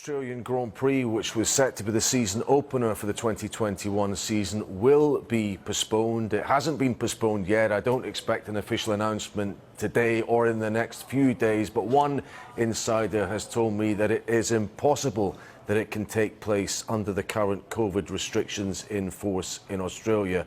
Australian Grand Prix, which was set to be the season opener for the 2021 season, will be postponed. It hasn't been postponed yet. I don't expect an official announcement today or in the next few days, but one insider has told me that it is impossible that it can take place under the current COVID restrictions in force in Australia.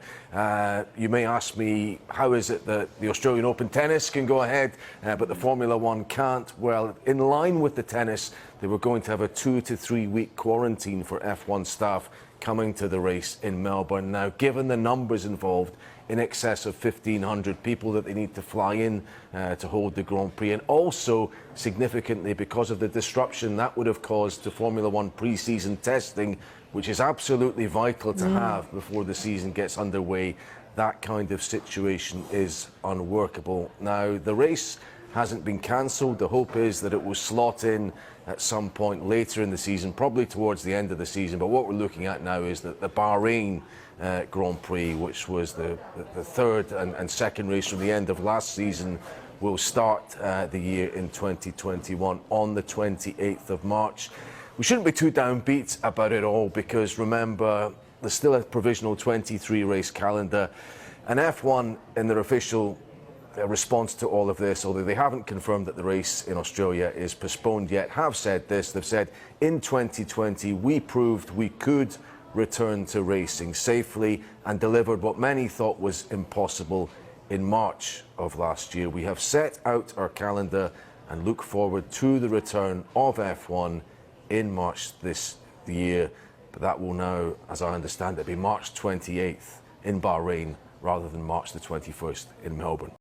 You may ask me, how is it that the Australian Open tennis can go ahead, but the Formula One can't? Well, in line with the tennis, they were going to have a 2 to 3 week quarantine for F1 staff coming to the race in Melbourne. Now, given the numbers involved, in excess of 1,500 people that they need to fly in to hold the Grand Prix, and also significantly because of the disruption that would have caused to Formula One pre-season testing, which is absolutely vital to have before the season gets underway. That kind of situation is unworkable. Now, the race hasn't been cancelled. The hope is that it will slot in at some point later in the season, probably towards the end of the season. But what we're looking at now is that the Bahrain Grand Prix, which was the third and second race from the end of last season, will start the year in 2021 on the 28th of March. We shouldn't be too downbeat about it all, because remember, there's still a provisional 23 race calendar, and F1 in their official response to all of this, although they haven't confirmed that the race in Australia is postponed yet, have said this. They've said, in 2020 we proved we could return to racing safely and delivered what many thought was impossible in March of last year. We have set out our calendar and look forward to the return of F1 in March this year, but that will now, as I understand it, be March 28th in Bahrain rather than March the 21st in Melbourne.